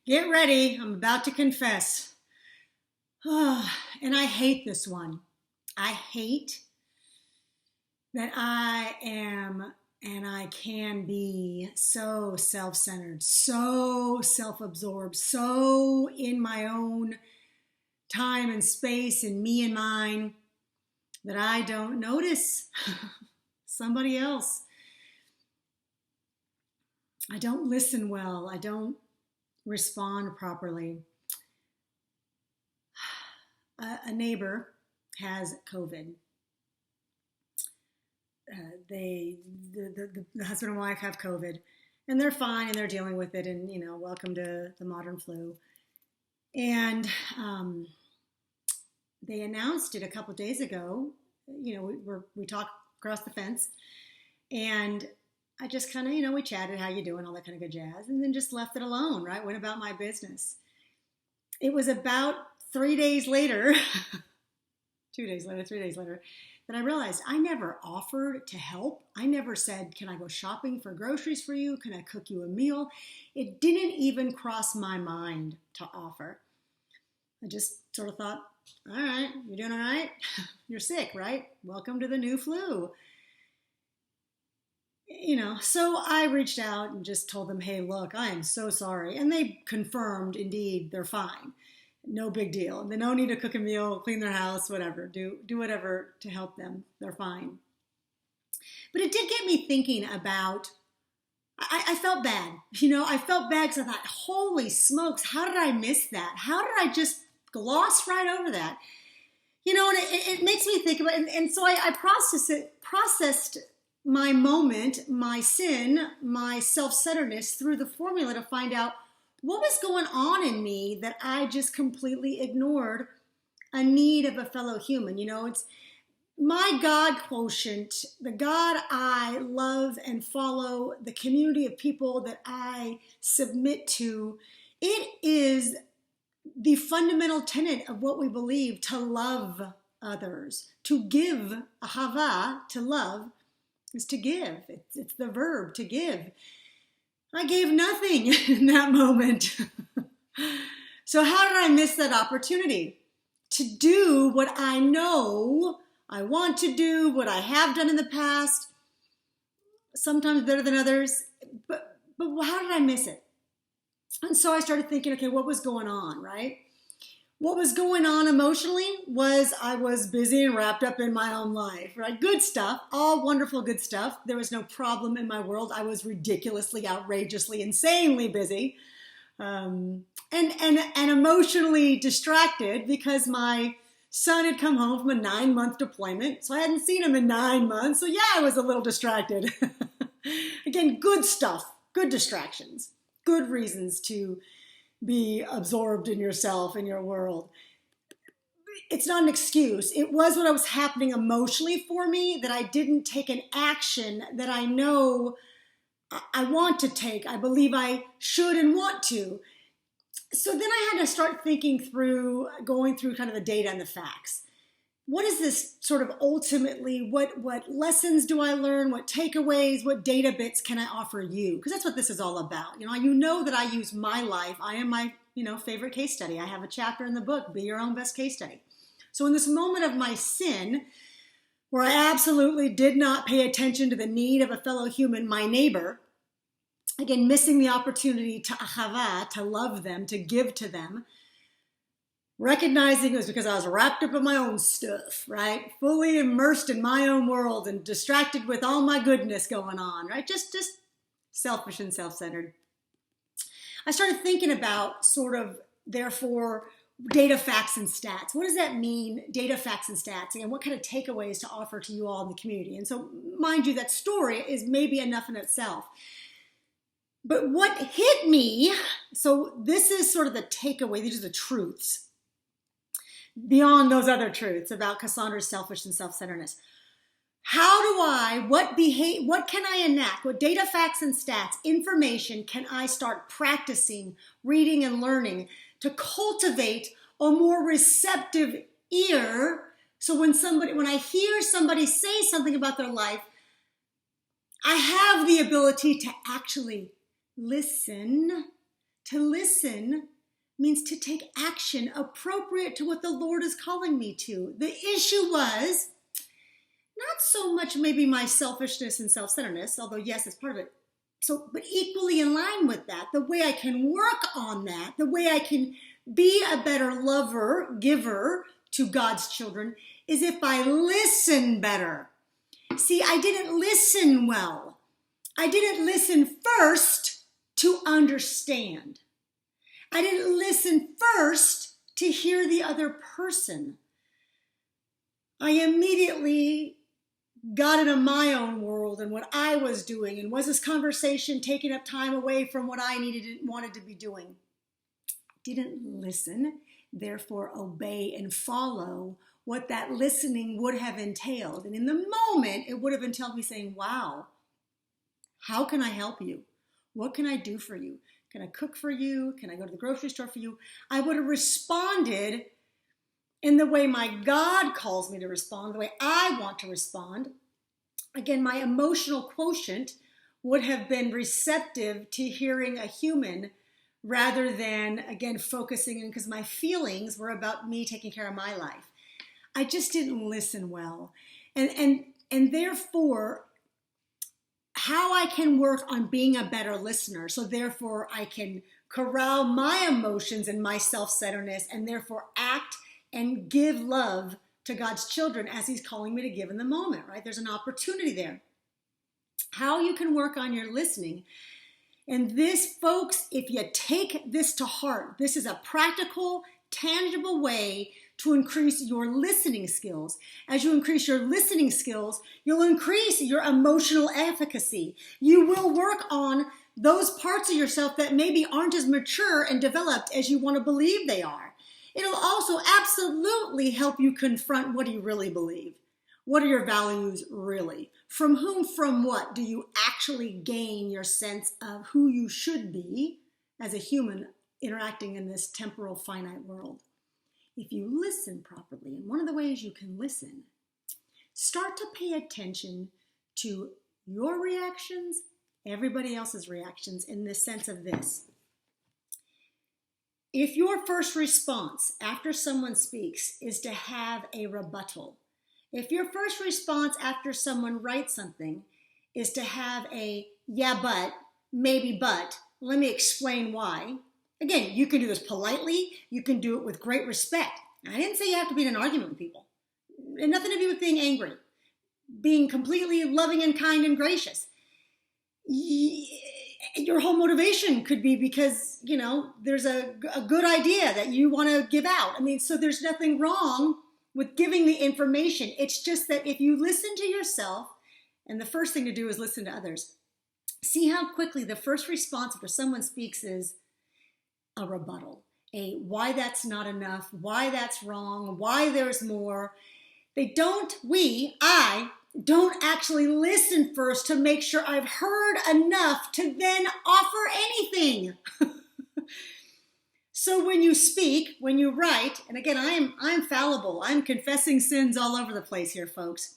Get ready. I'm about to confess. And I hate this one. I hate that I am and I can be so self-centered, so self-absorbed, so in my own time and space and me and mine that I don't notice somebody else. I don't listen well. I don't respond properly. A neighbor has COVID. The husband and wife have COVID, and they're fine, and they're dealing with it, and welcome to the modern flu. And they announced it a couple of days ago. We talked across the fence, and I just kind of, we chatted, how you doing, all that kind of good jazz, and then just left it alone, right? Went about my business. It was about 3 days later, 2 days later, 3 days later, that I realized I never offered to help. I never said, can I go shopping for groceries for you? Can I cook you a meal? It didn't even cross my mind to offer. I just sort of thought, all right, you're doing all right? You're sick, right? Welcome to the new flu. So I reached out and just told them, hey, look, I am so sorry. And they confirmed, indeed, they're fine. No big deal. They don't need to cook a meal, clean their house, whatever. Do whatever to help them. They're fine. But it did get me thinking about, I felt bad. I felt bad because I thought, holy smokes, how did I miss that? How did I just gloss right over that? And it makes me think about it. And so I processed my moment, my sin, my self-centeredness through the formula to find out what was going on in me that I just completely ignored a need of a fellow human. It's my God quotient, the God I love and follow, the community of people that I submit to. It is the fundamental tenet of what we believe, to love others, to give, ahava, to love, is to give. It's the verb, to give. I gave nothing in that moment. So how did I miss that opportunity to do what I know I want to do, what I have done in the past, sometimes better than others, but how did I miss it? And so I started thinking, okay, what was going on, right? What was going on emotionally was I was busy and wrapped up in my own life, right? Good stuff, all wonderful good stuff. There was no problem in my world. I was ridiculously, outrageously, insanely busy, and emotionally distracted because my son had come home from a 9-month deployment. So I hadn't seen him in 9 months. So yeah, I was a little distracted. Again, good stuff, good distractions, good reasons to be absorbed in yourself and your world. It's not an excuse. It was what was happening emotionally for me that I didn't take an action that I know I want to take. I believe I should and want to. So then I had to start thinking through, going through kind of the data and the facts. What is this sort of ultimately, what lessons do I learn? What takeaways, what data bits can I offer you? Because that's what this is all about. You know that I use my life. I am my, favorite case study. I have a chapter in the book, Be Your Own Best Case Study. So in this moment of my sin, where I absolutely did not pay attention to the need of a fellow human, my neighbor, again, missing the opportunity to ahava, to love them, to give to them, recognizing it was because I was wrapped up in my own stuff, right? Fully immersed in my own world and distracted with all my goodness going on, right? Just selfish and self-centered. I started thinking about sort of, therefore, data, facts, and stats. What does that mean, data, facts, and stats? And what kind of takeaways to offer to you all in the community? And so, mind you, that story is maybe enough in itself. But what hit me, so this is sort of the takeaway, these are the truths, beyond those other truths about Kasandra's selfish and self-centeredness. What can I enact? What data, facts, and stats, information can I start practicing, reading, and learning to cultivate a more receptive ear? So when I hear somebody say something about their life, I have the ability to actually listen, To listen means to take action appropriate to what the Lord is calling me to. The issue was not so much maybe my selfishness and self-centeredness, although yes, it's part of it. So, but equally in line with that, the way I can work on that, the way I can be a better lover, giver to God's children, is if I listen better. See, I didn't listen well. I didn't listen first to understand. I didn't listen first to hear the other person. I immediately got into my own world and what I was doing, and was this conversation taking up time away from what I needed and wanted to be doing? Didn't listen, therefore obey and follow what that listening would have entailed. And in the moment, it would have entailed me saying, wow, how can I help you? What can I do for you? Can I cook for you? Can I go to the grocery store for you? I would have responded in the way my God calls me to respond, the way I want to respond. Again, my emotional quotient would have been receptive to hearing a human rather than, again, focusing in, because my feelings were about me taking care of my life. I just didn't listen well. And therefore, how I can work on being a better listener, so therefore I can corral my emotions and my self-centeredness and therefore act and give love to God's children as he's calling me to give in the moment, right? There's an opportunity there. How you can work on your listening. And this, folks, if you take this to heart, this is a practical, tangible way to increase your listening skills. As you increase your listening skills, you'll increase your emotional efficacy. You will work on those parts of yourself that maybe aren't as mature and developed as you want to believe they are. It'll also absolutely help you confront what do you really believe? What are your values really? From whom, from what do you actually gain your sense of who you should be as a human interacting in this temporal, finite world? If you listen properly, and one of the ways you can listen, start to pay attention to your reactions, everybody else's reactions, in the sense of this. If your first response after someone speaks is to have a rebuttal, if your first response after someone writes something is to have a yeah, but, maybe, but, let me explain why. Again, you can do this politely. You can do it with great respect. I didn't say you have to be in an argument with people. It had nothing to do with being angry. Being completely loving and kind and gracious. Your whole motivation could be because, there's a good idea that you want to give out. So there's nothing wrong with giving the information. It's just that if you listen to yourself, and the first thing to do is listen to others, see how quickly the first response after someone speaks is a rebuttal, a why that's not enough, why that's wrong, why there's more. I don't actually listen first to make sure I've heard enough to then offer anything. So when you speak, when you write, and again, I'm fallible. I'm confessing sins all over the place here, folks.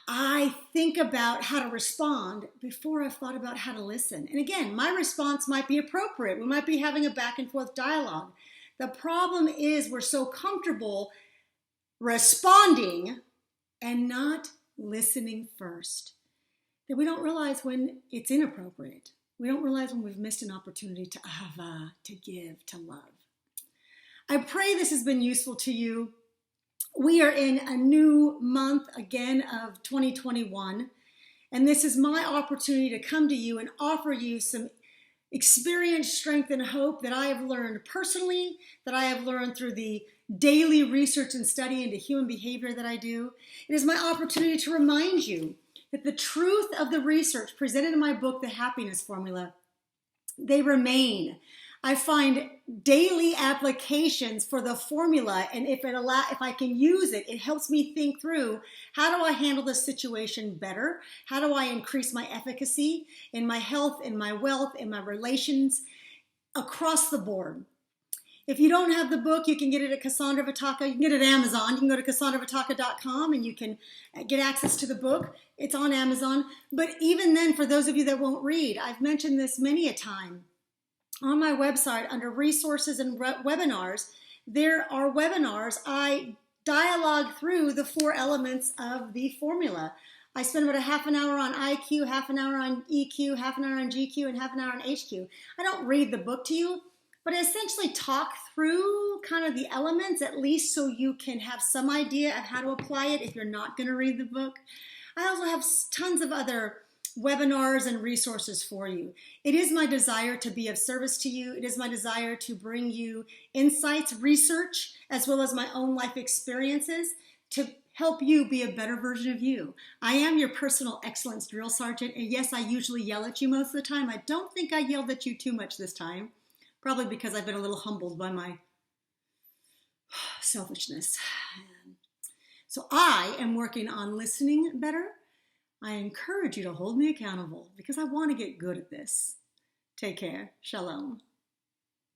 I think about how to respond before I've thought about how to listen. And again, my response might be appropriate. We might be having a back and forth dialogue. The problem is we're so comfortable responding and not listening first that we don't realize when it's inappropriate. We don't realize when we've missed an opportunity to ahava, to give, to love. I pray this has been useful to you. We are in a new month again of 2021, and this is my opportunity to come to you and offer you some experience, strength, and hope that I have learned personally, that I have learned through the daily research and study into human behavior that I do. It is my opportunity to remind you that the truth of the research presented in my book, The Happiness Formula, they remain. I find daily applications for the formula, and if I can use it, it helps me think through, how do I handle this situation better? How do I increase my efficacy in my health, in my wealth, in my relations, across the board? If you don't have the book, you can get it at Kasandra Vitacca. You can get it at Amazon. You can go to KassandraVitacca.com and you can get access to the book. It's on Amazon. But even then, for those of you that won't read, I've mentioned this many a time. on my website under resources and webinars, there are webinars. I dialogue through the 4 elements of the formula. I spend about a half an hour on IQ, half an hour on EQ, half an hour on GQ, and half an hour on HQ. I don't read the book to you, but I essentially talk through kind of the elements, at least so you can have some idea of how to apply it if you're not going to read the book. I also have tons of other webinars and resources for you. It is my desire to be of service to you. It is my desire to bring you insights, research, as well as my own life experiences to help you be a better version of you. I am your personal excellence drill sergeant, and yes, I usually yell at you most of the time. I don't think I yelled at you too much this time, probably because I've been a little humbled by my selfishness. So I am working on listening better. I encourage you to hold me accountable because I want to get good at this. Take care. Shalom.